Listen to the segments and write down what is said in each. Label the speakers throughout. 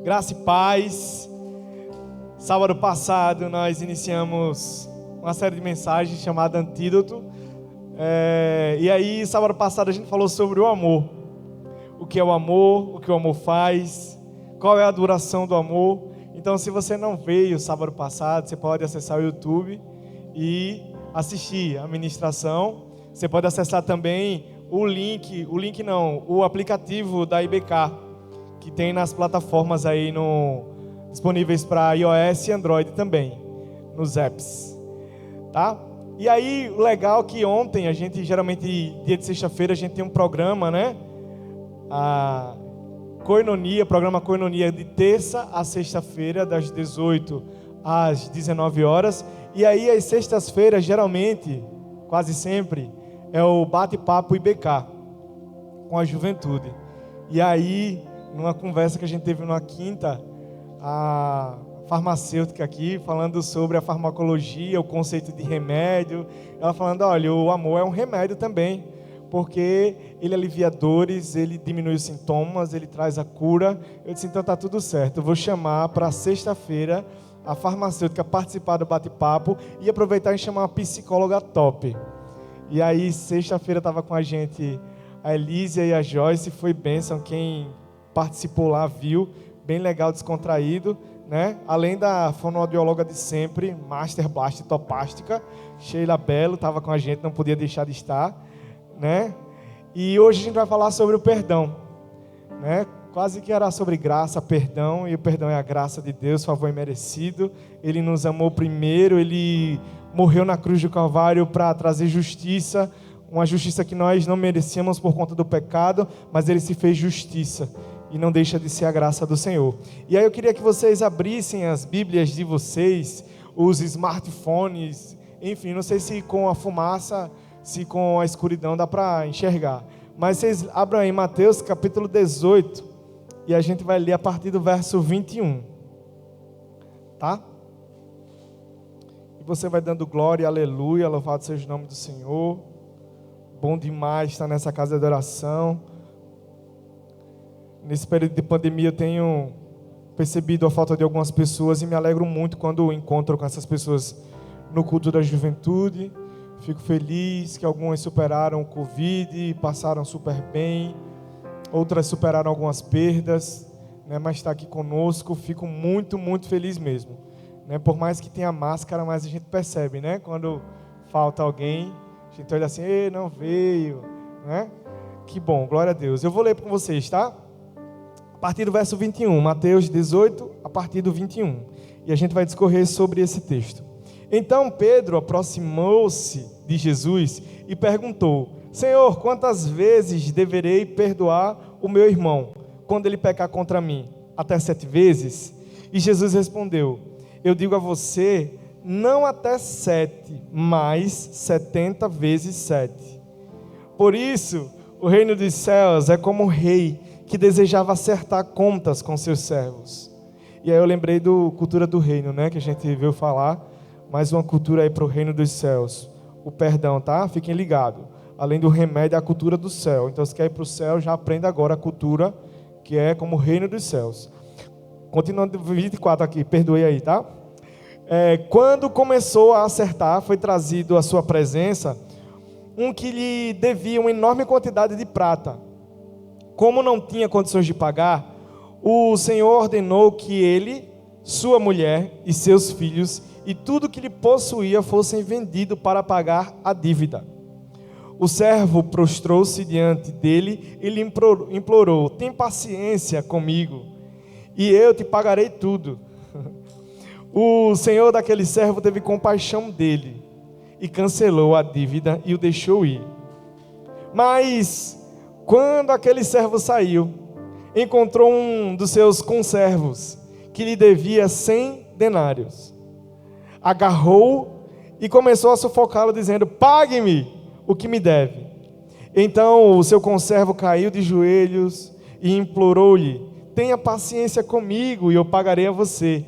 Speaker 1: Graça e paz. Sábado passado nós iniciamos uma série de mensagens chamada Antídoto. E aí, sábado passado a gente falou sobre o amor. O que é o amor, o que o amor faz, qual é a duração do amor. Então, se você não veio sábado passado, você pode acessar o YouTube e assistir a ministração. Você pode acessar também o aplicativo da IBK, que tem nas plataformas aí disponíveis para iOS e Android também, nos apps, tá? E aí, o legal é que ontem, a gente geralmente, dia de sexta-feira, a gente tem um programa, né? Programa Koinonia, de terça a sexta-feira, das 18 às 19 horas. E aí, às sextas-feiras, geralmente, quase sempre, é o bate-papo IBK, com a juventude. E aí, numa conversa que a gente teve numa quinta, a farmacêutica aqui, falando sobre a farmacologia, o conceito de remédio, ela falando, olha, o amor é um remédio também, porque ele alivia dores, ele diminui os sintomas, ele traz a cura. Eu disse, então tá tudo certo, eu vou chamar para sexta-feira a farmacêutica participar do bate-papo e aproveitar e chamar uma psicóloga top. E aí, sexta-feira estava com a gente a Elísia e a Joyce, foi bênção, quem participou lá viu, bem legal, descontraído, né? Além da fonoaudióloga de sempre, Master Blast Topástica, Sheila Belo, estava com a gente, não podia deixar de estar, né? E hoje a gente vai falar sobre o perdão, né? Quase que era sobre graça, perdão, e o perdão é a graça de Deus, favor imerecido. Ele nos amou primeiro, ele morreu na cruz do Calvário para trazer justiça, uma justiça que nós não merecíamos por conta do pecado, mas ele se fez justiça. E não deixa de ser a graça do Senhor. E aí eu queria que vocês abrissem as Bíblias de vocês, os smartphones, enfim, não sei se com a fumaça, se com a escuridão dá para enxergar. Mas vocês abram aí Mateus capítulo 18, e a gente vai ler a partir do verso 21. Tá? E você vai dando glória, aleluia, louvado seja o nome do Senhor. Bom demais estar nessa casa de oração. Nesse período de pandemia eu tenho percebido a falta de algumas pessoas e me alegro muito quando encontro com essas pessoas no culto da juventude. Fico feliz que algumas superaram o Covid e passaram super bem. Outras superaram algumas perdas, né, mas está aqui conosco. Fico muito, muito feliz mesmo, né? Por mais que tenha máscara, mas a gente percebe, né? Quando falta alguém, a gente olha assim, ei, não veio, né? Que bom, glória a Deus. Eu vou ler com vocês, tá? A partir do verso 21, Mateus 18, a partir do 21. E a gente vai discorrer sobre esse texto. Então Pedro aproximou-se de Jesus e perguntou, Senhor, quantas vezes deverei perdoar o meu irmão, quando ele pecar contra mim? Até 7 vezes? E Jesus respondeu, eu digo a você, não até 7, mas 70 vezes 7. Por isso, o reino dos céus é como um rei que desejava acertar contas com seus servos. E aí eu lembrei do cultura do reino, né? Que a gente veio falar, mais uma cultura aí para o reino dos céus. O perdão, tá? Fiquem ligados. Além do remédio, a cultura do céu. Então, se quer ir para o céu, já aprenda agora a cultura que é como o reino dos céus. Continuando 24 aqui, perdoe aí, tá? Quando começou a acertar, foi trazido à sua presença um que lhe devia uma enorme quantidade de prata. Como não tinha condições de pagar, o Senhor ordenou que ele, sua mulher e seus filhos e tudo que lhe possuía fossem vendidos para pagar a dívida. O servo prostrou-se diante dele e lhe implorou, tem paciência comigo e eu te pagarei tudo. O Senhor daquele servo teve compaixão dele e cancelou a dívida e o deixou ir. Mas quando aquele servo saiu, encontrou um dos seus conservos, que lhe devia 100 denários. Agarrou e começou a sufocá-lo, dizendo, pague-me o que me deve. Então o seu conservo caiu de joelhos e implorou-lhe, tenha paciência comigo e eu pagarei a você.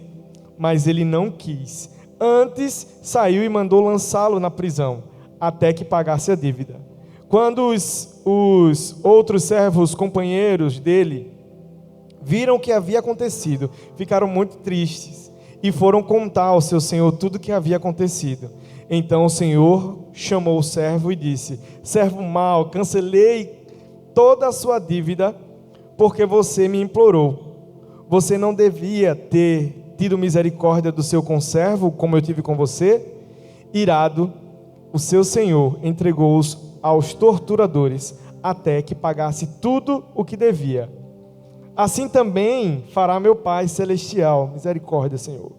Speaker 1: Mas ele não quis. Antes saiu e mandou lançá-lo na prisão, até que pagasse a dívida. Quando os outros servos companheiros dele viram o que havia acontecido, ficaram muito tristes e foram contar ao seu senhor tudo o que havia acontecido. Então o senhor chamou o servo e disse: servo mau, cancelei toda a sua dívida porque você me implorou. Você não devia ter tido misericórdia do seu conservo como eu tive com você? Irado, o seu senhor entregou-os aos torturadores até que pagasse tudo o que devia. Assim também fará meu Pai Celestial, misericórdia, Senhor,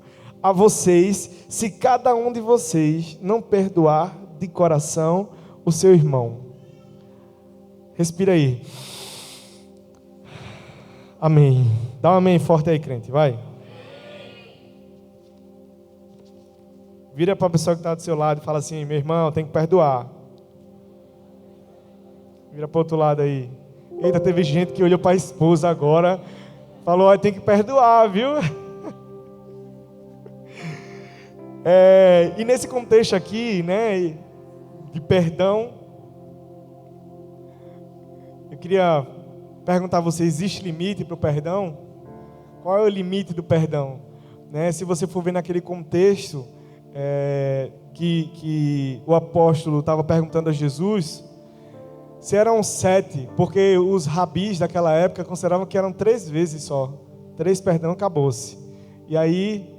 Speaker 1: a vocês, se cada um de vocês não perdoar de coração o seu irmão. Respira aí. Amém. Dá um amém forte aí, crente, vai. Vira para a pessoa que está do seu lado e fala assim: meu irmão, tem que perdoar. Vira para o outro lado aí. Eita, teve gente que olhou para a esposa agora, falou: olha, tem que perdoar, viu? E nesse contexto aqui, né, de perdão, eu queria perguntar a você: existe limite para o perdão? Qual é o limite do perdão? Né, se você for ver naquele contexto que o apóstolo estava perguntando a Jesus, se eram 7, porque os rabis daquela época consideravam que eram 3 vezes só. 3 perdão, acabou-se. E aí,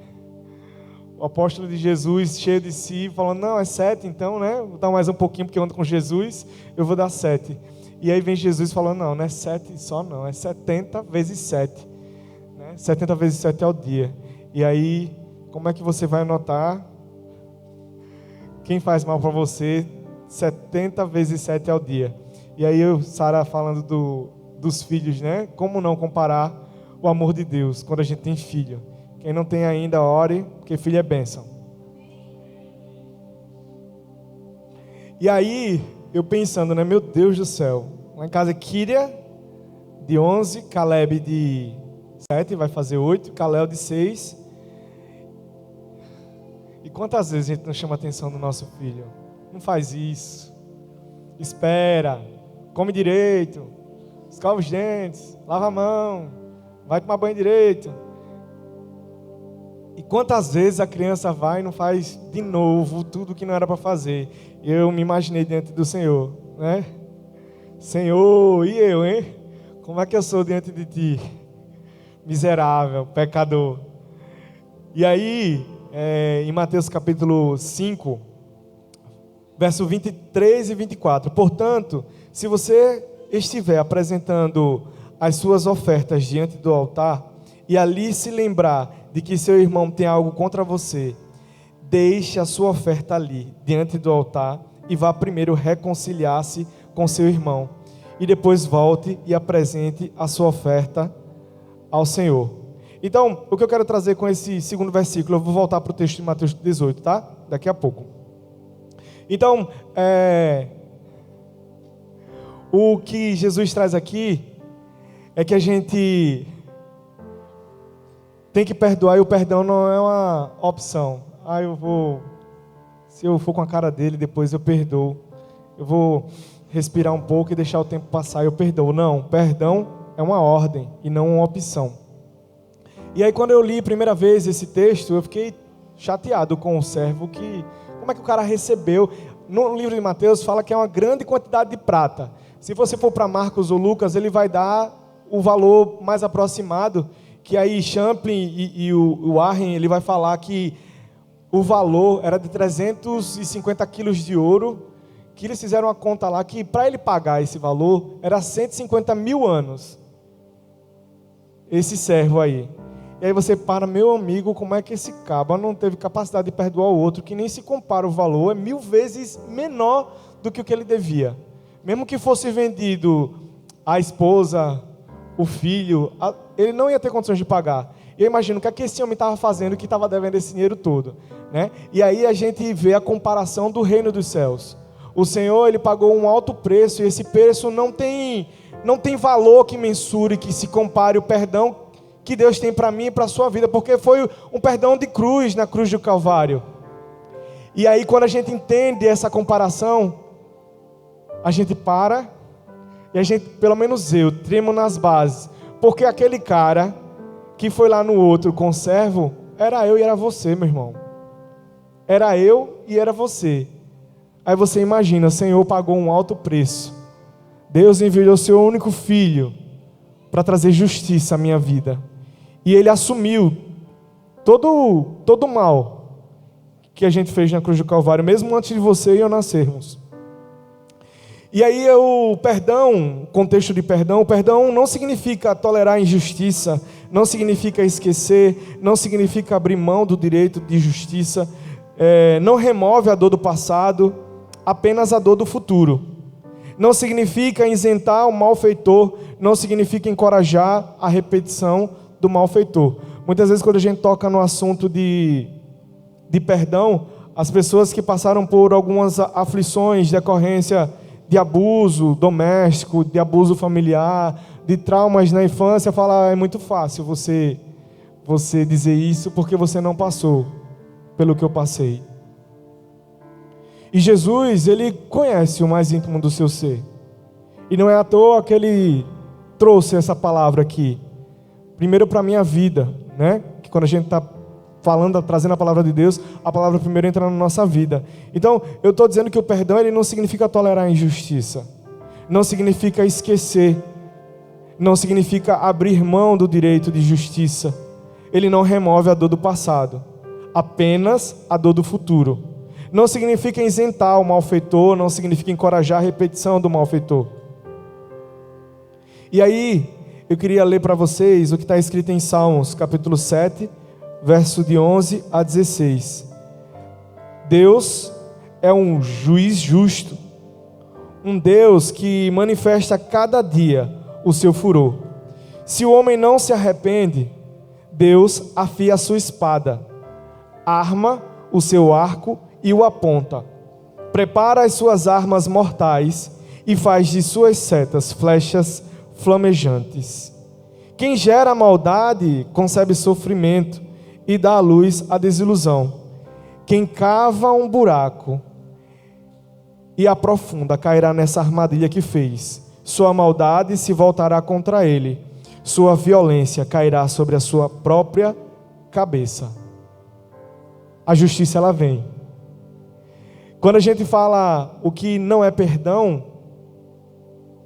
Speaker 1: o apóstolo de Jesus, cheio de si, falando: não, é 7 então, né? Vou dar mais um pouquinho porque eu ando com Jesus, eu vou dar 7. E aí vem Jesus falando: não é 7 só não, é 70 vezes 7. Né? 70 vezes 7 ao dia. E aí, como é que você vai notar quem faz mal para você 70 vezes 7 ao dia? E aí Sara falando dos filhos, né? Como não comparar o amor de Deus quando a gente tem filho? Quem não tem ainda, ore, porque filho é bênção. E aí, eu pensando, né? Meu Deus do céu. Lá em casa, Kíria, de 11, Caleb de 7, vai fazer 8, Caleb de 6. E quantas vezes a gente não chama a atenção do nosso filho? Não faz isso. Espera. Come direito, escova os dentes, lava a mão, vai tomar banho direito. E quantas vezes a criança vai e não faz de novo tudo o que não era para fazer? Eu me imaginei diante do Senhor, né? Senhor, e eu, hein? Como é que eu sou diante de Ti? Miserável, pecador. E aí, em Mateus capítulo 5, verso 23 e 24. Portanto, se você estiver apresentando as suas ofertas diante do altar e ali se lembrar de que seu irmão tem algo contra você, deixe a sua oferta ali, diante do altar, e vá primeiro reconciliar-se com seu irmão, e depois volte e apresente a sua oferta ao Senhor. Então, o que eu quero trazer com esse segundo versículo, eu vou voltar para o texto de Mateus 18, tá? Daqui a pouco. Então, o que Jesus traz aqui é que a gente tem que perdoar, e o perdão não é uma opção. Se eu for com a cara dele, depois eu perdoo. Eu vou respirar um pouco e deixar o tempo passar e eu perdoo. Não, perdão é uma ordem e não uma opção. E aí, quando eu li a primeira vez esse texto, eu fiquei chateado com o servo, como é que o cara recebeu? No livro de Mateus fala que é uma grande quantidade de prata. Se você for para Marcos ou Lucas, ele vai dar o valor mais aproximado, que aí Champlin e o Warren, ele vai falar que o valor era de 350 quilos de ouro, que eles fizeram uma conta lá, que para ele pagar esse valor, era 150 mil anos, esse servo aí. E aí você para, meu amigo, como é que esse caba não teve capacidade de perdoar o outro, que nem se compara o valor, é 1000 vezes menor do que o que ele devia. Mesmo que fosse vendido a esposa, o filho, ele não ia ter condições de pagar. Eu imagino que esse homem estava fazendo, que estava devendo esse dinheiro todo, né? E aí a gente vê a comparação do reino dos céus. O Senhor, ele pagou um alto preço, e esse preço não tem valor que mensure, que se compare o perdão que Deus tem para mim e para a sua vida, porque foi um perdão de cruz, na cruz do Calvário. E aí, quando a gente entende essa comparação, a gente para, e a gente, pelo menos eu, tremo nas bases, Porque aquele cara que foi lá no outro conservo, era eu e era você, meu irmão. Era eu e era você. Aí você imagina, o Senhor pagou um alto preço. Deus enviou o seu único filho para trazer justiça à minha vida. E Ele assumiu todo o mal que a gente fez na cruz do Calvário, mesmo antes de você e eu nascermos. E aí o perdão, contexto de perdão, o perdão não significa tolerar a injustiça, não significa esquecer, não significa abrir mão do direito de justiça, não remove a dor do passado, apenas a dor do futuro. Não significa isentar o malfeitor, não significa encorajar a repetição do malfeitor. Muitas vezes quando a gente toca no assunto de perdão, as pessoas que passaram por algumas aflições, decorrência de abuso doméstico, de abuso familiar, de traumas na infância, falam, é muito fácil você dizer isso porque você não passou pelo que eu passei. E Jesus, Ele conhece o mais íntimo do seu ser. E não é à toa que Ele trouxe essa palavra aqui. Primeiro para a minha vida, né? Que quando a gente está falando, trazendo a palavra de Deus, a palavra primeiro entra na nossa vida. Então, eu estou dizendo que o perdão, ele não significa tolerar a injustiça. Não significa esquecer. Não significa abrir mão do direito de justiça. Ele não remove a dor do passado. Apenas a dor do futuro. Não significa isentar o malfeitor, não significa encorajar a repetição do malfeitor. E aí, eu queria ler para vocês o que está escrito em Salmos, capítulo 7, verso de 11 a 16. Deus é um juiz justo, um Deus que manifesta cada dia o seu furor. Se o homem não se arrepende, Deus afia a sua espada, arma o seu arco e o aponta, prepara as suas armas mortais e faz de suas setas flechas flamejantes. Quem gera a maldade concebe sofrimento e dá à luz a desilusão. Quem cava um buraco e aprofunda cairá nessa armadilha que fez. Sua maldade se voltará contra ele, sua violência cairá sobre a sua própria cabeça. A justiça, ela vem. Quando a gente fala o que não é perdão,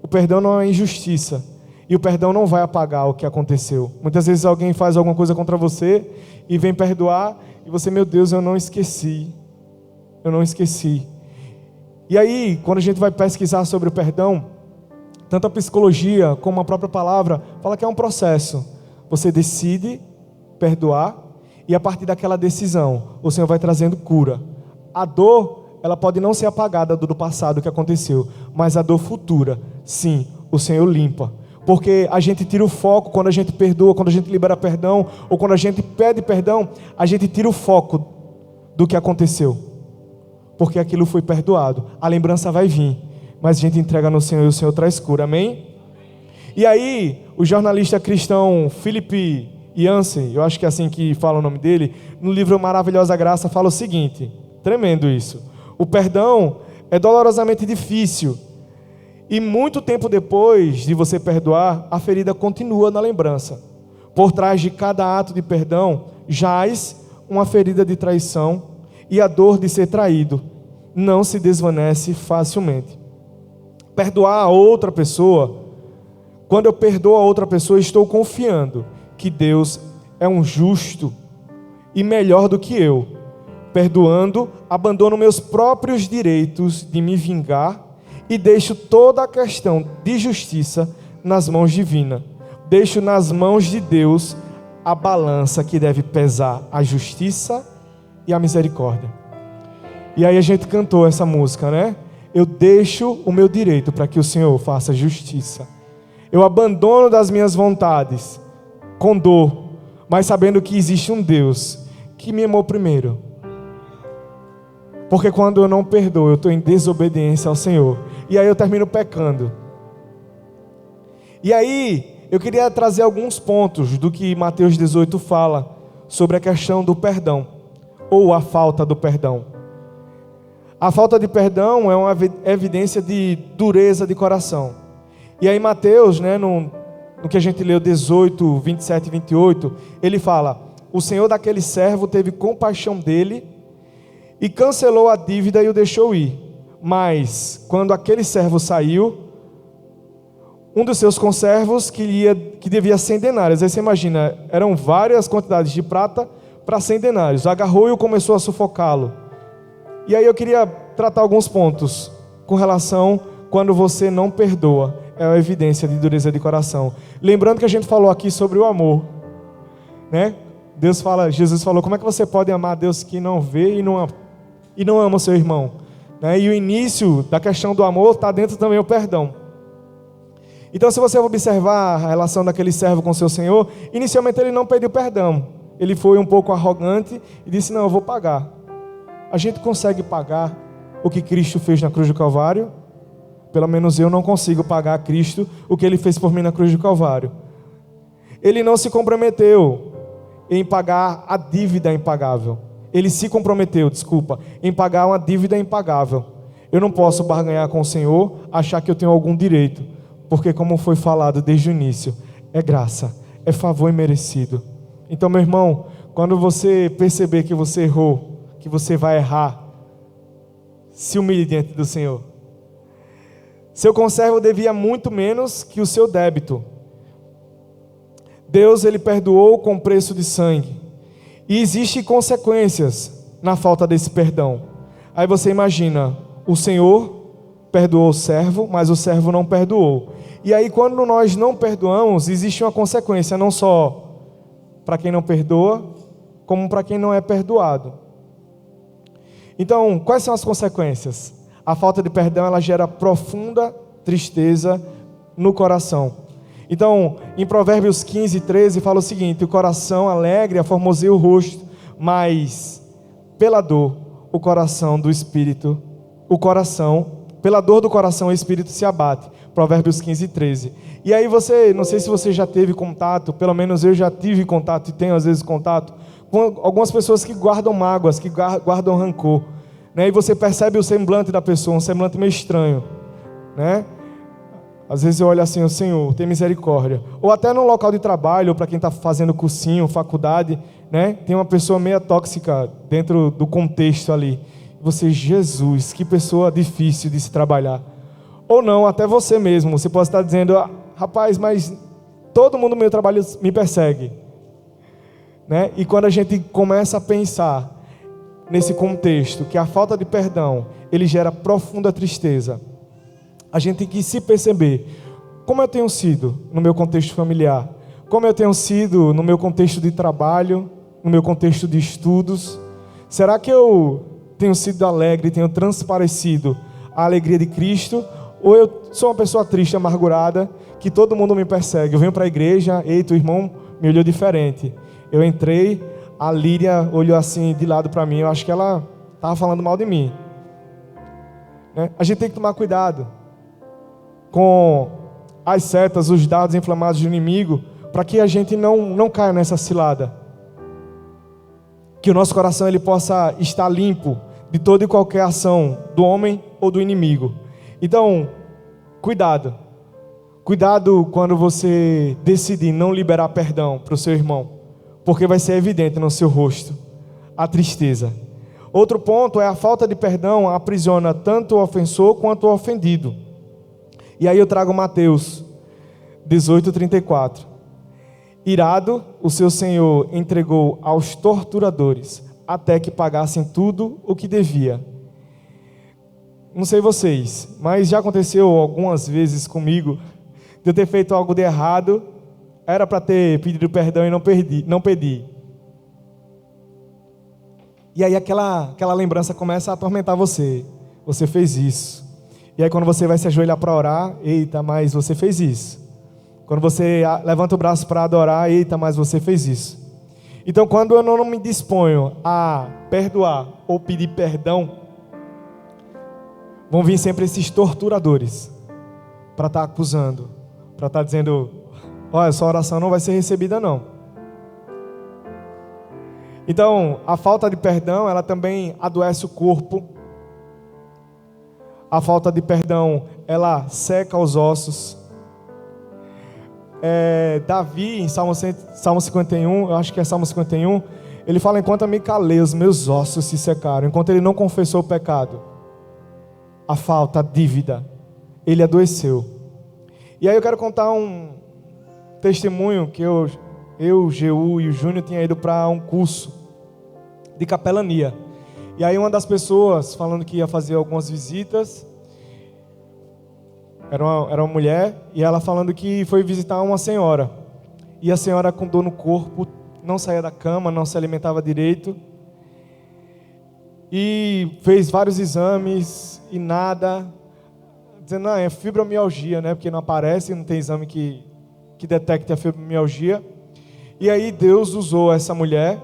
Speaker 1: o perdão não é injustiça. E o perdão não vai apagar o que aconteceu. Muitas vezes alguém faz alguma coisa contra você e vem perdoar, e você, meu Deus, eu não esqueci. Eu não esqueci. E aí, quando a gente vai pesquisar sobre o perdão, tanto a psicologia como a própria palavra fala que é um processo. Você decide perdoar, e a partir daquela decisão, o Senhor vai trazendo cura. A dor, ela pode não ser apagada do passado que aconteceu, mas a dor futura, sim, o Senhor limpa. Porque a gente tira o foco quando a gente perdoa, quando a gente libera perdão, ou quando a gente pede perdão, a gente tira o foco do que aconteceu. Porque aquilo foi perdoado. A lembrança vai vir, mas a gente entrega no Senhor e o Senhor traz cura, amém? E aí, o jornalista cristão Philip Yancey, eu acho que é assim que fala o nome dele, no livro Maravilhosa Graça, fala o seguinte, tremendo isso: o perdão é dolorosamente difícil, e muito tempo depois de você perdoar, a ferida continua na lembrança. Por trás de cada ato de perdão, jaz uma ferida de traição, e a dor de ser traído não se desvanece facilmente. Perdoar a outra pessoa, quando eu perdoo a outra pessoa, estou confiando que Deus é um justo e melhor do que eu. Perdoando, abandono meus próprios direitos de me vingar e deixo toda a questão de justiça nas mãos divinas. Deixo nas mãos de Deus a balança que deve pesar a justiça e a misericórdia. E aí a gente cantou essa música, né? Eu deixo o meu direito para que o Senhor faça justiça. Eu abandono das minhas vontades, com dor, mas sabendo que existe um Deus que me amou primeiro. Porque quando eu não perdoo, eu estou em desobediência ao Senhor. E aí eu termino pecando. E aí, eu queria trazer alguns pontos do que Mateus 18 fala sobre a questão do perdão, ou a falta do perdão. A falta de perdão é uma evidência de dureza de coração. E aí Mateus, né, no que a gente leu 18, 27 e 28, ele fala: o senhor daquele servo teve compaixão dele e cancelou a dívida e o deixou ir. Mas, quando aquele servo saiu, um dos seus conservos que devia 100 denários. Aí você imagina, eram várias quantidades de prata para 100 denários. Agarrou e começou a sufocá-lo. E aí eu queria tratar alguns pontos com relação quando você não perdoa. É uma evidência de dureza de coração. Lembrando que a gente falou aqui sobre o amor, né? Jesus falou: como é que você pode amar a Deus que não vê e não ama o seu irmão? Né? E o início da questão do amor está dentro também do perdão. Então, se você observar a relação daquele servo com seu senhor, inicialmente ele não pediu perdão. Ele foi um pouco arrogante e disse: não, eu vou pagar. A gente consegue pagar o que Cristo fez na cruz do Calvário? Pelo menos eu não consigo pagar a Cristo o que Ele fez por mim na cruz do Calvário. Ele não se comprometeu em pagar a dívida impagável. Ele se comprometeu, em pagar uma dívida impagável. Eu não posso barganhar com o Senhor, achar que eu tenho algum direito, porque, como foi falado desde o início, é graça, é favor imerecido. Então, meu irmão, quando você perceber que você errou, que você vai errar, se humilhe diante do Senhor. Seu conservo devia muito menos que o seu débito. Deus, Ele perdoou com preço de sangue. E existem consequências na falta desse perdão. Aí você imagina, o Senhor perdoou o servo, mas o servo não perdoou. E aí, quando nós não perdoamos, existe uma consequência, não só para quem não perdoa, como para quem não é perdoado. Então, quais são as consequências? A falta de perdão, ela gera profunda tristeza no coração. Então, em Provérbios 15, 13, fala o seguinte: o coração alegre aformoseia o rosto, mas pela dor, pela dor do coração, o espírito se abate. Provérbios 15, 13. E aí você, não sei se você já teve contato, pelo menos eu já tive contato e tenho às vezes contato com algumas pessoas que guardam mágoas, que guardam rancor, né? E você percebe o semblante da pessoa, um semblante meio estranho, né? Às vezes eu olho assim: o Senhor, tem misericórdia. Ou até no local de trabalho, ou para quem está fazendo cursinho, faculdade, né? Tem uma pessoa meio tóxica dentro do contexto ali. Você, Jesus, que pessoa difícil de se trabalhar. Ou não, até você mesmo, você pode estar dizendo: rapaz, mas todo mundo no meu trabalho me persegue, né? E quando a gente começa a pensar nesse contexto, que a falta de perdão, ele gera profunda tristeza, a gente tem que se perceber: como eu tenho sido no meu contexto familiar, como eu tenho sido no meu contexto de trabalho, no meu contexto de estudos. Será que eu tenho sido alegre, tenho transparecido a alegria de Cristo? Ou eu sou uma pessoa triste, amargurada, que todo mundo me persegue? Eu venho para a igreja: ei, teu irmão me olhou diferente. Eu entrei, a Líria olhou assim de lado para mim, eu acho que ela estava falando mal de mim, né? A gente tem que tomar cuidado com as setas, os dardos inflamados do inimigo, para que a gente não caia nessa cilada. Que o nosso coração ele possa estar limpo de toda e qualquer ação do homem ou do inimigo. Então, cuidado quando você decidir não liberar perdão para o seu irmão, porque vai ser evidente no seu rosto a tristeza. Outro ponto é: a falta de perdão aprisiona tanto o ofensor quanto o ofendido. E aí eu trago Mateus 18:34. Irado, o seu senhor entregou aos torturadores, até que pagassem tudo o que devia. Não sei vocês, mas já aconteceu algumas vezes comigo de eu ter feito algo de errado, era para ter pedido perdão e não pedi. E aí aquela lembrança começa a atormentar você. Você fez isso. E aí quando você vai se ajoelhar para orar: eita, mas você fez isso. Quando você levanta o braço para adorar: eita, mas você fez isso. Então, quando eu não me disponho a perdoar ou pedir perdão, vão vir sempre esses torturadores para estar acusando, para estar dizendo: olha, sua oração não vai ser recebida não. Então, a falta de perdão, ela também adoece o corpo. A falta de perdão, ela seca os ossos. Davi, em Salmo 51, eu acho que é Salmo 51, ele fala: enquanto me calei, os meus ossos se secaram. Enquanto ele não confessou o pecado, a falta, a dívida, ele adoeceu. E aí eu quero contar um testemunho que eu, Geu e o Júnior tinha ido para um curso de capelania. E aí uma das pessoas falando que ia fazer algumas visitas, era uma mulher, e ela falando que foi visitar uma senhora. E a senhora com dor no corpo, não saía da cama, não se alimentava direito. E fez vários exames e nada. Dizendo, é fibromialgia, né? Porque não aparece, não tem exame que detecte a fibromialgia. E aí Deus usou essa mulher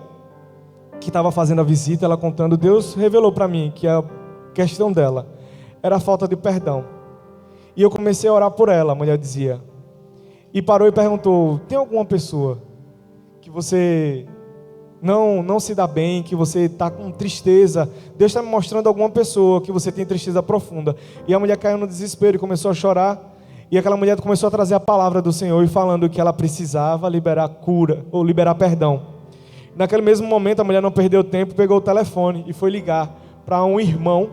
Speaker 1: que estava fazendo a visita, ela contando, Deus revelou para mim que a questão dela era a falta de perdão. E eu comecei a orar por ela, a mulher dizia. E parou e perguntou, tem alguma pessoa que você não se dá bem, que você está com tristeza? Deus está me mostrando alguma pessoa que você tem tristeza profunda. E a mulher caiu no desespero e começou a chorar. E aquela mulher começou a trazer a palavra do Senhor e falando que ela precisava liberar cura, ou liberar perdão. Naquele mesmo momento a mulher não perdeu tempo, pegou o telefone e foi ligar para um irmão,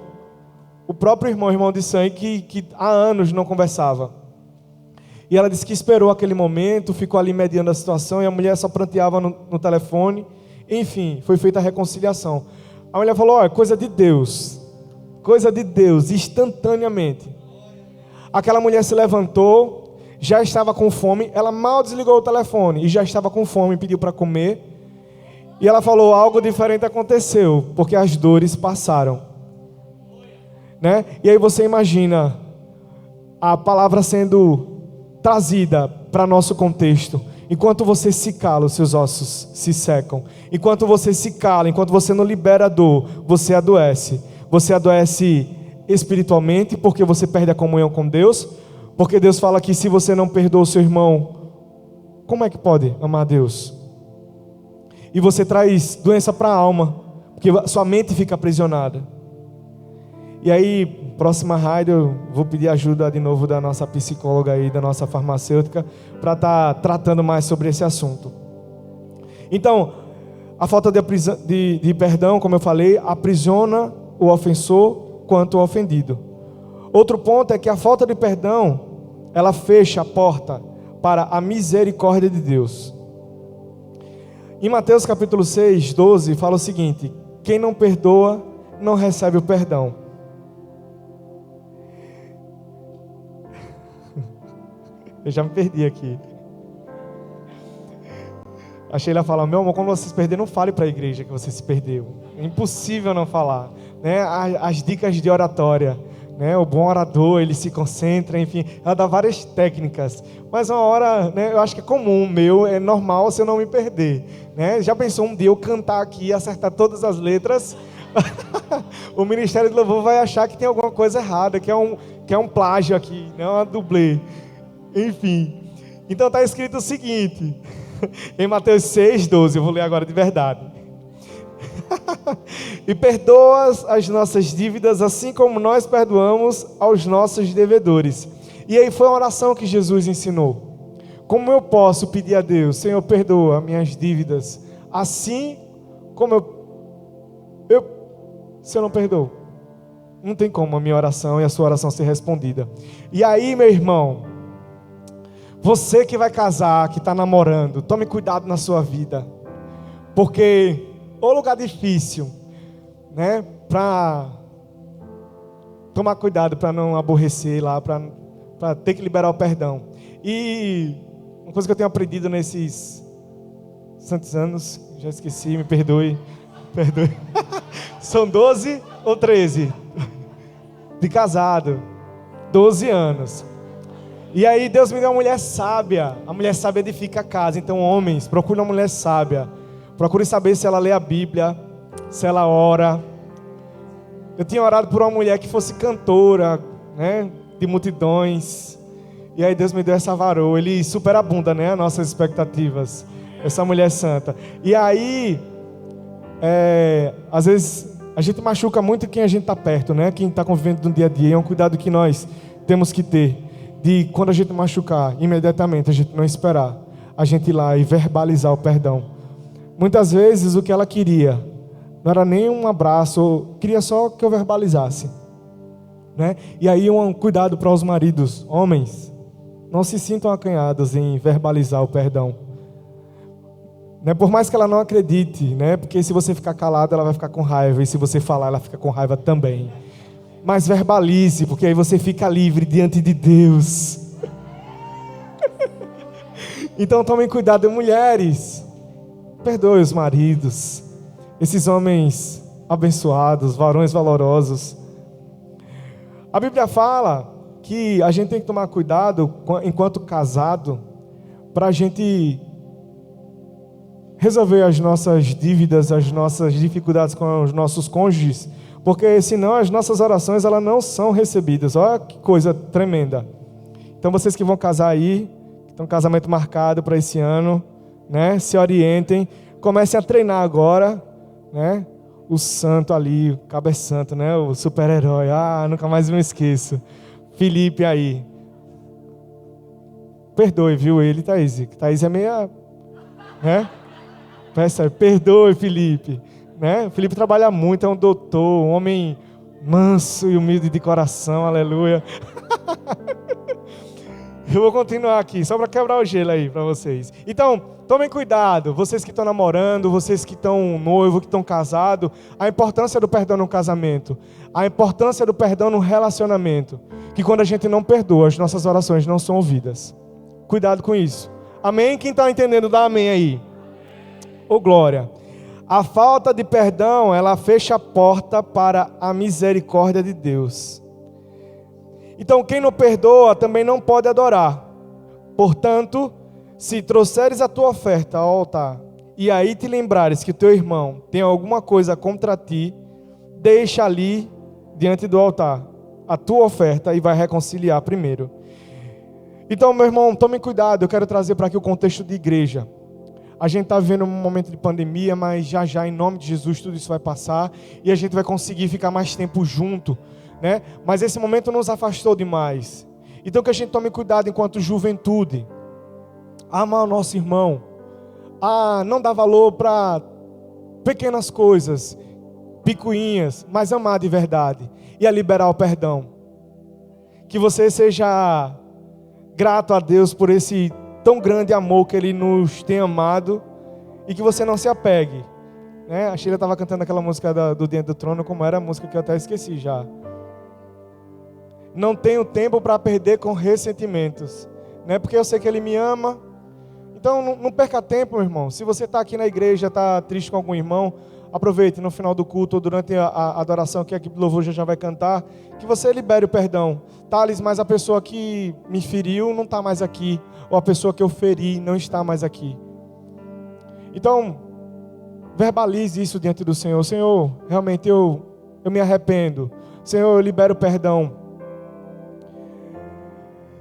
Speaker 1: o próprio irmão de sangue, que há anos não conversava. E ela disse que esperou aquele momento, ficou ali mediando a situação, e a mulher só pranteava no telefone. Enfim, foi feita a reconciliação. A mulher falou, é coisa de Deus, instantaneamente. Aquela mulher se levantou, já estava com fome, ela mal desligou o telefone, e já estava com fome, pediu para comer. E ela falou, algo diferente aconteceu, porque as dores passaram. Né? E aí você imagina a palavra sendo trazida para nosso contexto. Enquanto você se cala, os seus ossos se secam. Enquanto você se cala, enquanto você não libera a dor, você adoece. Você adoece espiritualmente, porque você perde a comunhão com Deus. Porque Deus fala que se você não perdoa o seu irmão, como é que pode amar a Deus? E você traz doença para a alma, porque sua mente fica aprisionada. E aí, próxima rádio, eu vou pedir ajuda de novo da nossa psicóloga aí, da nossa farmacêutica, para estar tratando mais sobre esse assunto. Então, a falta de perdão, como eu falei, aprisiona o ofensor quanto o ofendido. Outro ponto é que a falta de perdão, ela fecha a porta para a misericórdia de Deus. Em Mateus capítulo 6, 12, fala o seguinte: quem não perdoa, não recebe o perdão. Eu já me perdi aqui. A Sheila fala, meu amor, quando você se perder, não fale para a igreja que você se perdeu. É impossível não falar. Né? As dicas de oratória. Né? O bom orador, ele se concentra, enfim. Ela dá várias técnicas. Mas uma hora, né, eu acho que é comum, é normal se eu não me perder. Né? Já pensou um dia eu cantar aqui e acertar todas as letras? O Ministério do Louvor vai achar que tem alguma coisa errada, que é um plágio aqui, não é uma dublê. Enfim, então está escrito o seguinte, em Mateus 6, 12, eu vou ler agora de verdade. E perdoa as nossas dívidas, assim como nós perdoamos aos nossos devedores. E aí foi a oração que Jesus ensinou. Como eu posso pedir a Deus, Senhor, perdoa minhas dívidas, assim como se eu não perdoo, não tem como a minha oração e a sua oração ser respondida. E aí, meu irmão, você que vai casar, que está namorando, tome cuidado na sua vida, porque o lugar difícil, né, para tomar cuidado para não aborrecer lá, para ter que liberar o perdão. E uma coisa que eu tenho aprendido nesses santos anos, já esqueci, me perdoe. São 12 ou 13 de casado, 12 anos. E aí Deus me deu uma mulher sábia. A mulher sábia edifica a casa. Então, homens, procure uma mulher sábia. Procure saber se ela lê a Bíblia, se ela ora. Eu tinha orado por uma mulher que fosse cantora, né, de multidões. E aí Deus me deu essa varoa. Ele superabunda, né, as nossas expectativas. Essa mulher santa. E aí, às vezes a gente machuca muito quem a gente está perto, né? Quem está convivendo no dia a dia. É um cuidado que nós temos que ter. de quando a gente machucar, imediatamente a gente não esperar, a gente ir lá e verbalizar o perdão. Muitas vezes o que ela queria não era nem um abraço, queria só que eu verbalizasse, né? E aí cuidado para os maridos, homens, não se sintam acanhados em verbalizar o perdão, né? Por mais que ela não acredite, né? Porque se você ficar calado ela vai ficar com raiva, e se você falar ela fica com raiva também. Mas verbalize, porque aí você fica livre diante de Deus. Então tomem cuidado, mulheres, perdoe os maridos, esses homens abençoados, varões valorosos. A Bíblia fala que a gente tem que tomar cuidado enquanto casado, para a gente resolver as nossas dívidas, as nossas dificuldades com os nossos cônjuges, porque senão as nossas orações elas não são recebidas. Olha que coisa tremenda. Então vocês que vão casar aí, que tem um casamento marcado para esse ano, né? Se orientem, comecem a treinar agora, né? O santo ali, o cabeçanto, né? O super-herói. Nunca mais me esqueço. Felipe aí. Perdoe, viu ele, Thaís. Thaís é meia, né? Peça, perdoe, Felipe. Né? O Felipe trabalha muito, é um doutor, um homem manso e humilde de coração, aleluia. Eu vou continuar aqui, só para quebrar o gelo aí para vocês. Então, tomem cuidado, vocês que estão namorando, vocês que estão noivo, que estão casados, a importância do perdão no casamento, a importância do perdão no relacionamento, que quando a gente não perdoa, as nossas orações não são ouvidas. Cuidado com isso. Amém? Quem está entendendo, dá amém aí. Ô glória. A falta de perdão, ela fecha a porta para a misericórdia de Deus. Então, quem não perdoa também não pode adorar. Portanto, se trouxeres a tua oferta ao altar, e aí te lembrares que teu irmão tem alguma coisa contra ti, deixa ali diante do altar a tua oferta e vai reconciliar primeiro. Então, meu irmão, tome cuidado, eu quero trazer para aqui o contexto de igreja. A gente está vivendo um momento de pandemia, mas já, em nome de Jesus, tudo isso vai passar e a gente vai conseguir ficar mais tempo junto, né? Mas esse momento nos afastou demais. Então que a gente tome cuidado enquanto juventude. Amar o nosso irmão. Não dar valor para pequenas coisas, picuinhas, mas amar de verdade. E a liberar o perdão. Que você seja grato a Deus por esse tão grande amor que Ele nos tem amado, e que você não se apegue, né? A Sheila estava cantando aquela música do Diante do Trono, como era a música que eu até esqueci já. Não tenho tempo para perder com ressentimentos, né? Porque eu sei que Ele me ama. Então não perca tempo, meu irmão. Se você está aqui na igreja, está triste com algum irmão, aproveite no final do culto ou durante a adoração que a equipe do louvor já vai cantar, que você libere o perdão. Thales, mas a pessoa que me feriu não está mais aqui, ou a pessoa que eu feri não está mais aqui. Então, verbalize isso diante do Senhor. Senhor, realmente eu me arrependo. Senhor, eu libero o perdão.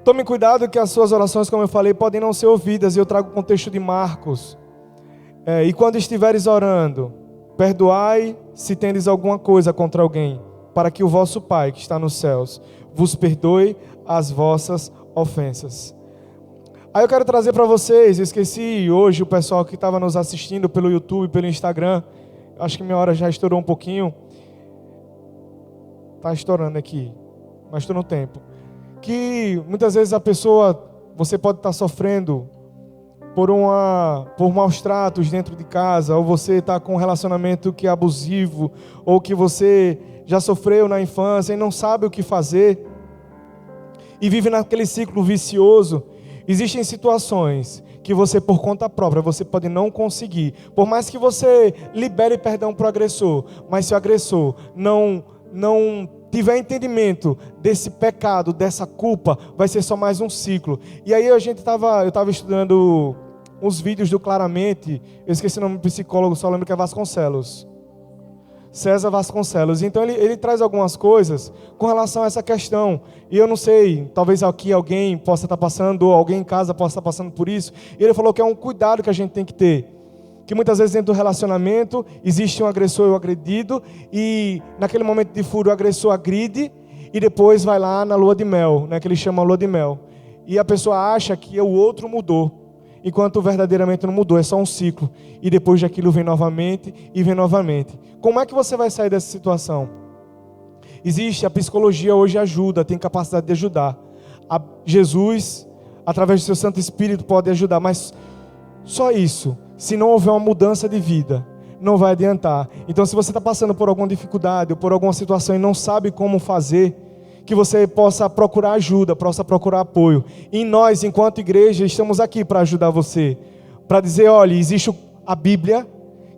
Speaker 1: Tome cuidado que as suas orações, como eu falei, podem não ser ouvidas. E eu trago o contexto de Marcos. E quando estiveres orando, perdoai se tendes alguma coisa contra alguém, para que o vosso Pai, que está nos céus, vos perdoe as vossas ofensas. Aí eu quero trazer para vocês, eu esqueci hoje o pessoal que estava nos assistindo pelo YouTube, pelo Instagram, acho que minha hora já estourou um pouquinho. Está estourando aqui, mas estou no tempo. Que muitas vezes a pessoa, você pode estar sofrendo por maus tratos dentro de casa, ou você está com um relacionamento que é abusivo, ou que você já sofreu na infância e não sabe o que fazer, e vive naquele ciclo vicioso. Existem situações que você, por conta própria, você pode não conseguir, por mais que você libere perdão para o agressor, mas se o agressor não tiver entendimento desse pecado, dessa culpa, vai ser só mais um ciclo. E aí eu estava estudando uns vídeos do Claramente, eu esqueci o nome do psicólogo, só lembro que é Vasconcelos. César Vasconcelos. Então ele traz algumas coisas com relação a essa questão. E eu não sei, talvez aqui alguém possa estar passando, ou alguém em casa possa estar passando por isso. E ele falou que é um cuidado que a gente tem que ter. Que muitas vezes dentro do relacionamento existe um agressor e um agredido. E naquele momento de fúria o agressor agride. E depois vai lá na lua de mel, né, que ele chama lua de mel. e a pessoa acha que o outro mudou, enquanto verdadeiramente não mudou, é só um ciclo. E depois daquilo vem novamente e vem novamente. Como é que você vai sair dessa situação? Existe, a psicologia hoje ajuda, tem capacidade de ajudar. Jesus, através do seu Santo Espírito, pode ajudar, mas só isso. Se não houver uma mudança de vida, não vai adiantar. Então, se você está passando por alguma dificuldade ou por alguma situação e não sabe como fazer, que você possa procurar ajuda, possa procurar apoio. E nós, enquanto igreja, estamos aqui para ajudar você. Para dizer, olha, existe a Bíblia,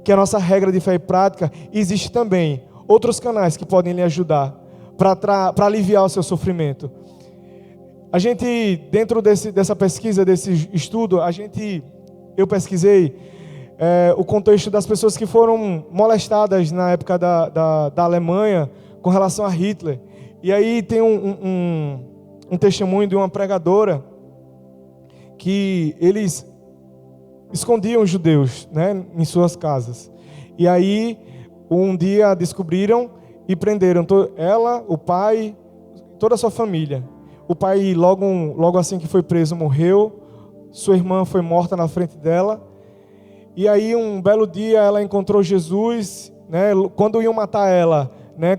Speaker 1: que é a nossa regra de fé e prática, e existe também outros canais que podem lhe ajudar para aliviar o seu sofrimento. A gente, dentro dessa pesquisa, desse estudo, eu pesquisei o contexto das pessoas que foram molestadas na época da Alemanha com relação a Hitler. E aí tem um testemunho de uma pregadora que eles escondiam os judeus, né, em suas casas. E aí um dia descobriram e prenderam ela, o pai, toda a sua família. O pai logo assim que foi preso morreu. Sua irmã foi morta na frente dela. E aí um belo dia ela encontrou Jesus, né? Quando iam matar ela, né?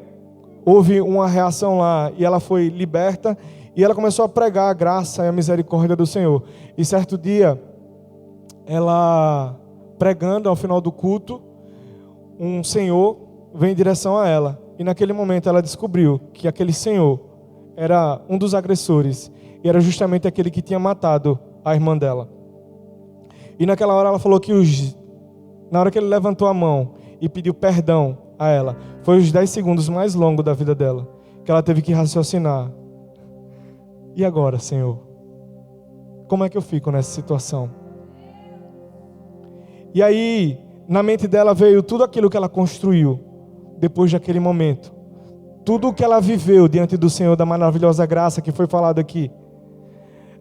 Speaker 1: Houve uma reação lá e ela foi liberta. E ela começou a pregar a graça e a misericórdia do Senhor. E certo dia, ela pregando ao final do culto, um senhor veio em direção a ela. E naquele momento ela descobriu que aquele senhor era um dos agressores. E era justamente aquele que tinha matado a irmã dela. E naquela hora ela falou que na hora que ele levantou a mão e pediu perdão a ela, foi os 10 segundos mais longos da vida dela, que ela teve que raciocinar. E agora, Senhor? Como é que eu fico nessa situação? E aí, na mente dela veio tudo aquilo que ela construiu depois daquele momento. Tudo o que ela viveu diante do Senhor, da maravilhosa graça que foi falado aqui.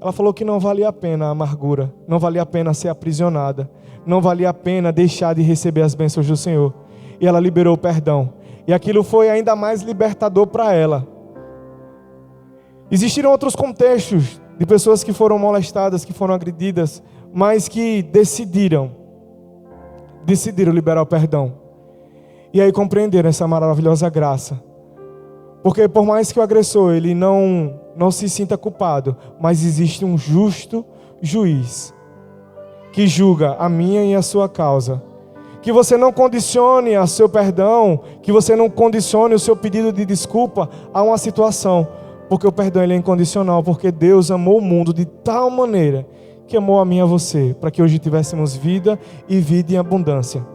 Speaker 1: Ela falou que não valia a pena a amargura, não valia a pena ser aprisionada, não valia a pena deixar de receber as bênçãos do Senhor. E ela liberou o perdão. E aquilo foi ainda mais libertador para ela. Existiram outros contextos de pessoas que foram molestadas, que foram agredidas, mas que decidiram liberar o perdão. E aí compreenderam essa maravilhosa graça. Porque por mais que o agressor ele não se sinta culpado, mas existe um justo juiz que julga a minha e a sua causa. Que você não condicione o seu perdão, que você não condicione o seu pedido de desculpa a uma situação, porque o perdão ele é incondicional, porque Deus amou o mundo de tal maneira que amou a mim e a você, para que hoje tivéssemos vida e vida em abundância.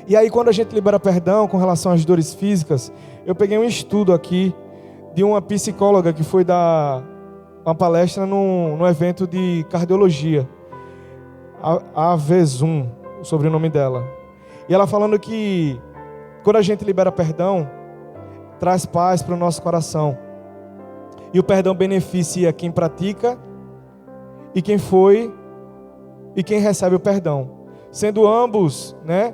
Speaker 1: E aí quando a gente libera perdão com relação às dores físicas, eu peguei um estudo aqui de uma psicóloga que foi dar uma palestra no evento de cardiologia, a Vezum, o sobrenome dela. E ela falando que quando a gente libera perdão, traz paz para o nosso coração. E o perdão beneficia quem pratica e quem recebe o perdão. Sendo ambos, né,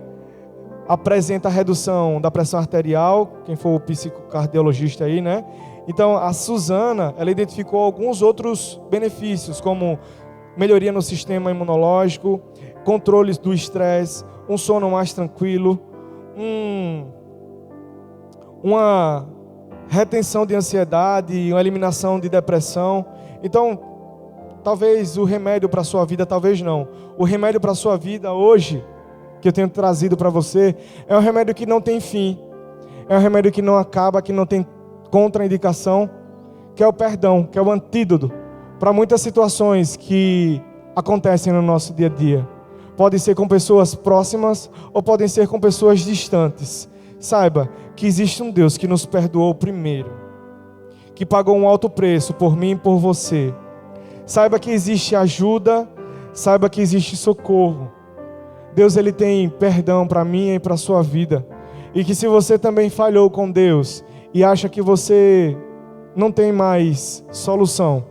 Speaker 1: apresenta a redução da pressão arterial, quem for o psicocardiologista aí, né? Então, a Suzana, ela identificou alguns outros benefícios, como melhoria no sistema imunológico, controles do estresse, um sono mais tranquilo, uma retenção de ansiedade, uma eliminação de depressão. Então, talvez o remédio para a sua vida, talvez não. O remédio para a sua vida hoje, que eu tenho trazido para você, é um remédio que não tem fim, é um remédio que não acaba, que não tem contraindicação, que é o perdão, que é o antídoto para muitas situações que acontecem no nosso dia a dia. Pode ser com pessoas próximas ou podem ser com pessoas distantes. Saiba que existe um Deus que nos perdoou primeiro, que pagou um alto preço por mim e por você. Saiba que existe ajuda, saiba que existe socorro. Deus ele tem perdão para mim e para a sua vida. E que se você também falhou com Deus e acha que você não tem mais solução,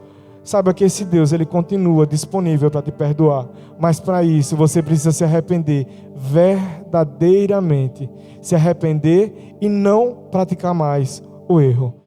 Speaker 1: saiba que esse Deus ele continua disponível para te perdoar. Mas para isso você precisa se arrepender verdadeiramente. Se arrepender e não praticar mais o erro.